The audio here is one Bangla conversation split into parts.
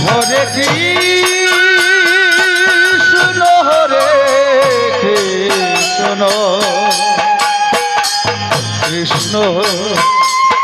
Hare Krishna Hare Krishna Krishna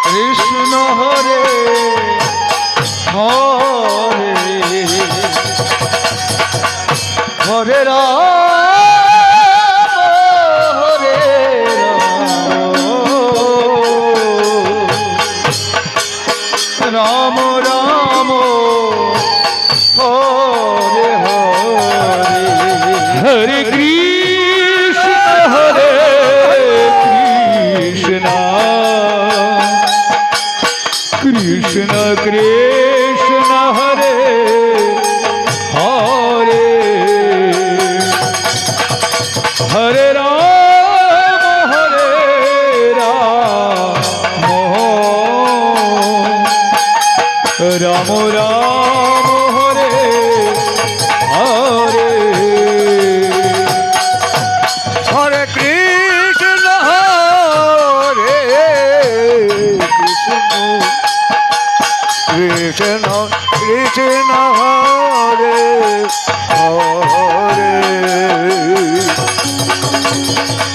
Krishna Hare Hare Hare Ram Hare Ram Ram Hare Hare Hare Krishna Hare Krishna Krishna Krishna Hare Hare Hare Ram Ram Ram Hare Hare Hare Krishna Hare Krishna Krishna Krishna Hare Hare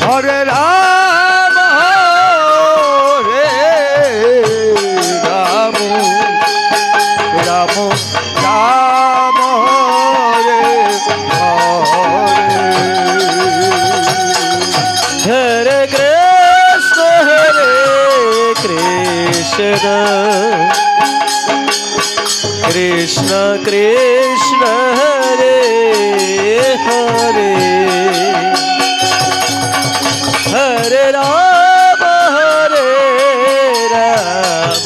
Hare Ram Hare Ram Ram Ram Hare Hare Hare Krishna Krishna Krishna Hare Hare Hare Ram Ram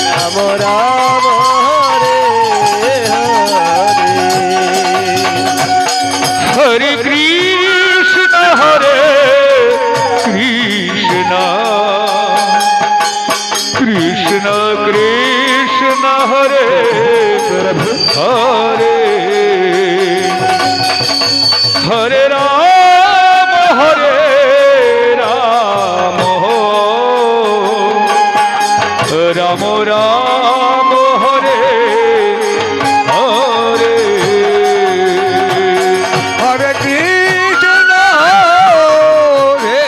Ram Ram Hare Hare Hare Krishna Hare Krishna Krishna Krishna Hare Hare Hare Ram Ram Ram Ram Hare Hare Hare Krishna Hare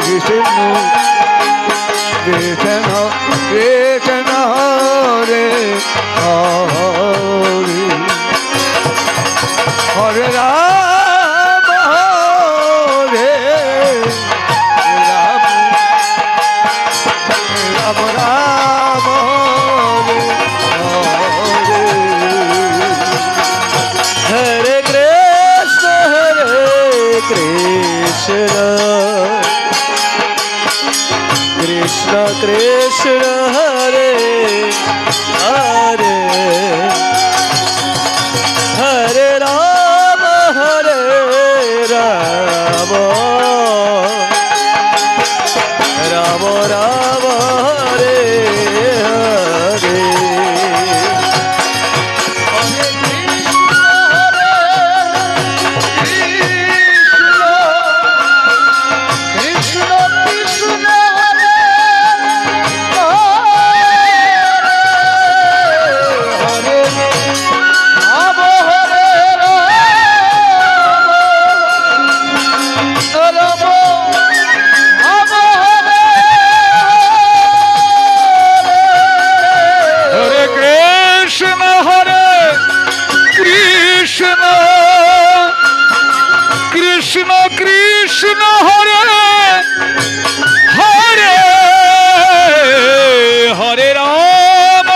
Krishna Krishna Krishna Hare Hare Hare Ram Hare Ram Ram Ram Hare Hare Krishna Krishna Krishna Hare Hare Hare Ram Ram Ram Ram Hare Hare Krishna Krishna Hare Hare Hare Ram Ram Ram Ram Hare Hare Hare Krishna Krishna Krishna Krishna Hare Hare Ram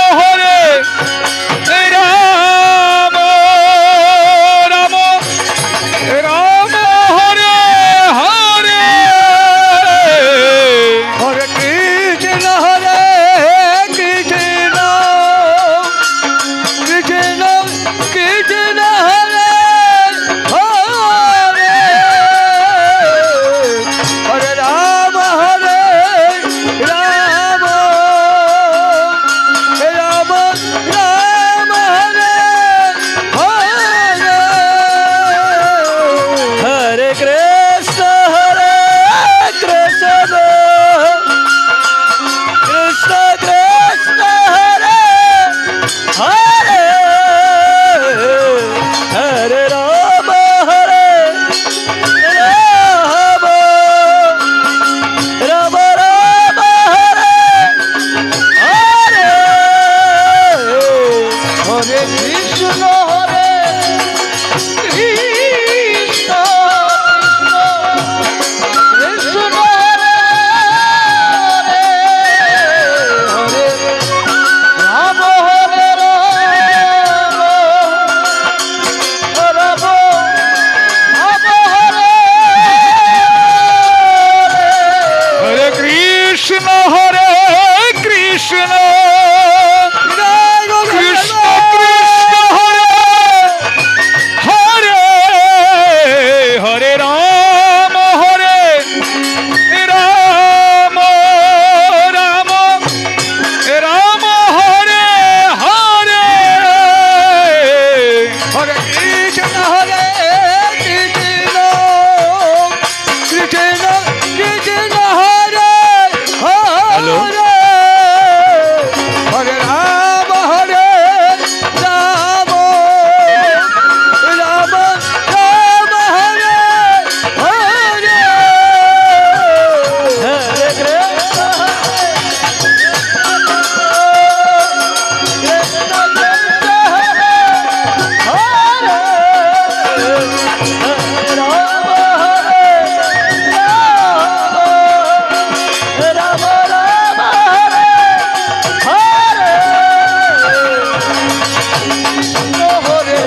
Ram Ram Ram Hare Hare Hare Krishna Krishna Krishna Krishna Joy Krishna Krishna Hare Hare Hare Ram Ram Ram Ram Hare Hare Hare Krishna Krishna Krishna Hare hello. Hare Hare Ram Ram Ram Hare Hare Hare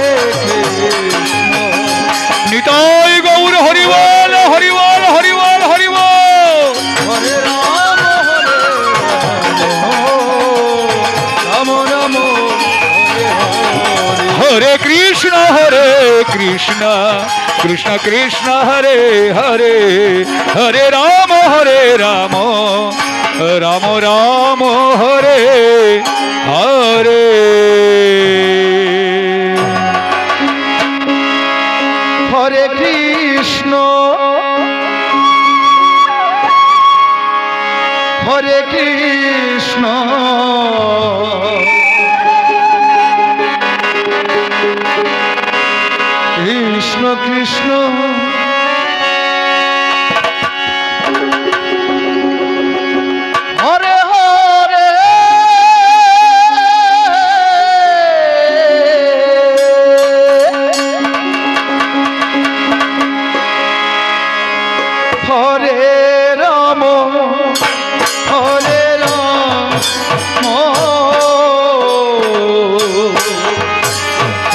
Nitai Gour horrible horrible horrible horrible Hare Ram Ram Ram Hare Krishna Krishna Krishna Hare Hare Hare Ram Ram Ram Hare Hare Hare Krishna Hare Krishna Krishna Krishna Hare Hare Hare Ram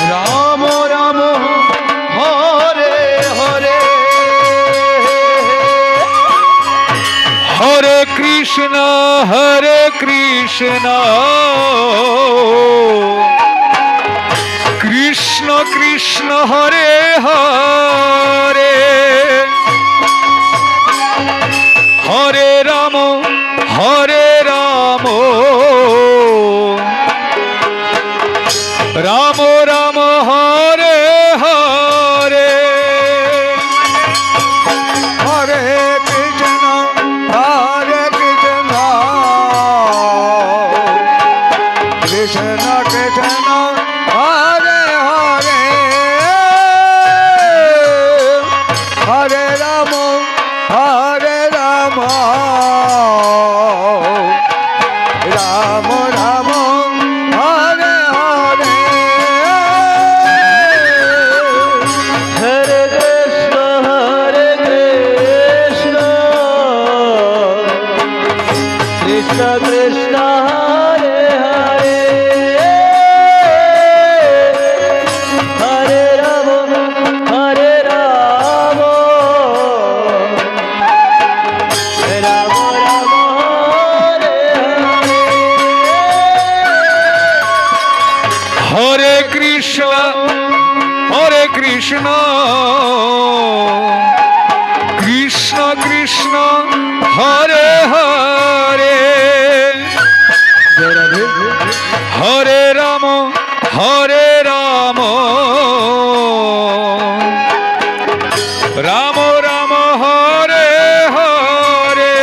Ram Ram Hare Hare Hare Krishna Krishna Krishna Hare Hare Hare Ram Ram Ram Hare Hare Hare Krishna Krishna Krishna Hare Hare Hare Ram Ram Ram Hare Hare Hare Krishna Krishna Krishna Hare Hare Hare Ram Ram Ram Hare Hare Krishna Krishna Krishna Hare Hare Hare Ram Ram Ram Hare Hare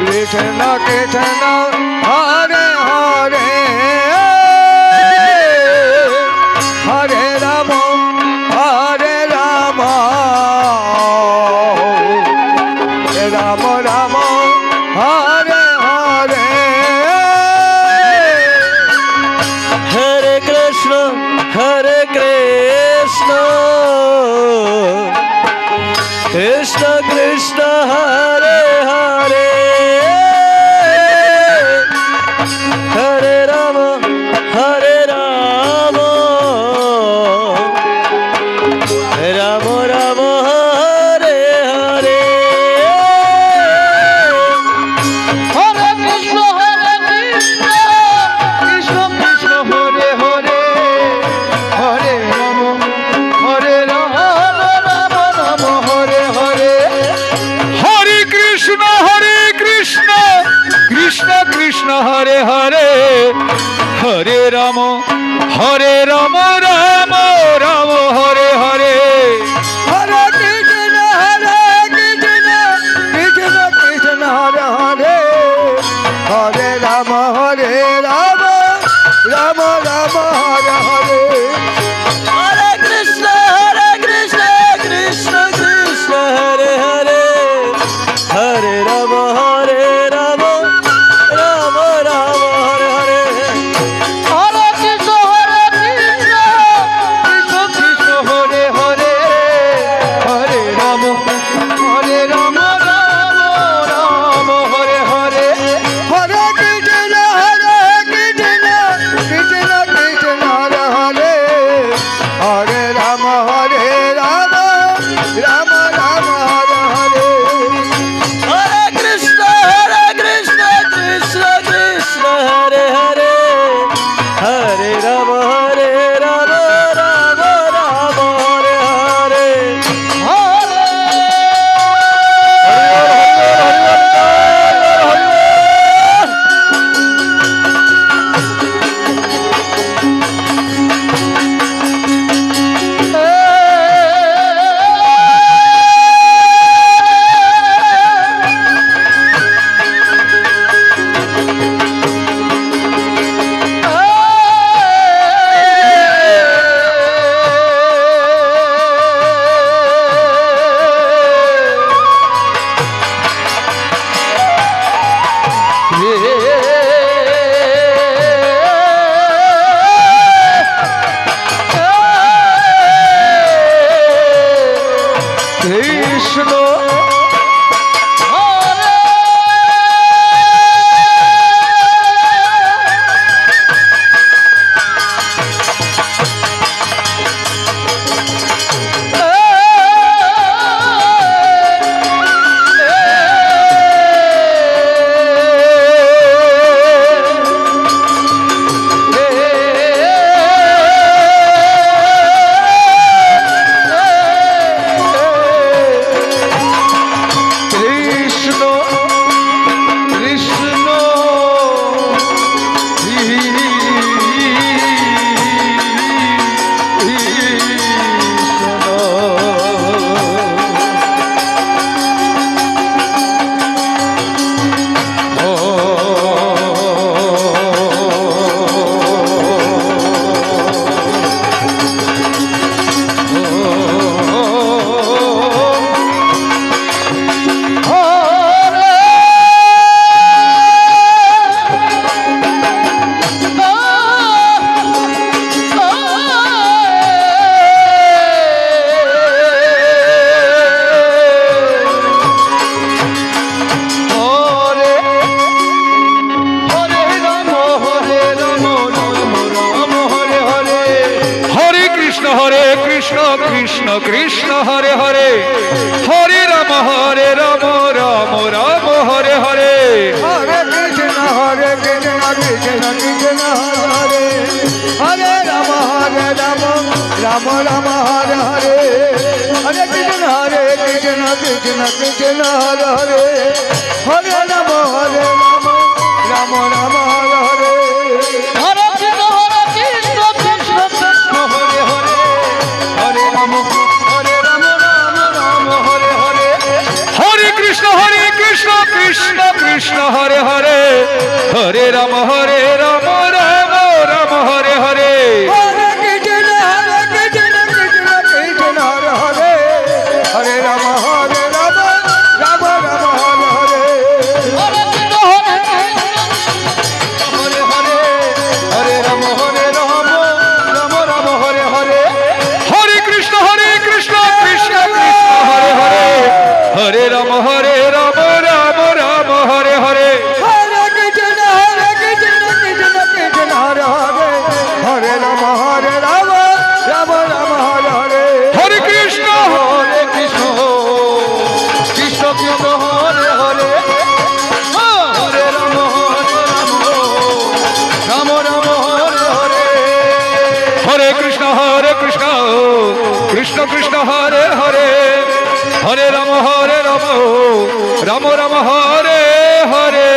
Krishna Krishna Hare Hare Hare Ram Ram Ram Hare Hare Hare Krishna Krishna Krishna Hare Hare Hare Ram Krishna Krishna Krishna Hare Hare Hare Ram Ram Ram Hare Hare Hare Krishna Krishna Krishna Hare Hare Rama Rama Rama Hare Hare Hare Krishna Krishna Krishna Hare Hare Hare Rama Rama Rama Hare Hare Hare Krishna Krishna Krishna Hare Hare Hare Rama Rama Hare Hare Hare Krishna Krishna Krishna Hare Hare Hare Ram Ram Ram Hare Hare Hare Krishna Krishna Krishna Hare Hare Hare Rama Rama Rama Hare Hare Hare Krishna Hare Hare Hare Rama Rama Rama Hare Hare Hare Krishna Krishna Krishna Hare Hare Hare Ram Ram Ram Hare Hare Hare Krishna Krishna Krishna Hare Hare Hare Rama Rama Rama Hare Hare Hare Krishna Hare Krishna Krishna Krishna Hare Hare Hare Rama Rama Rama Hare Hare Hare Krishna Krishna Krishna Hare Hare Hare Ram Ram Ram Ram Hare Hare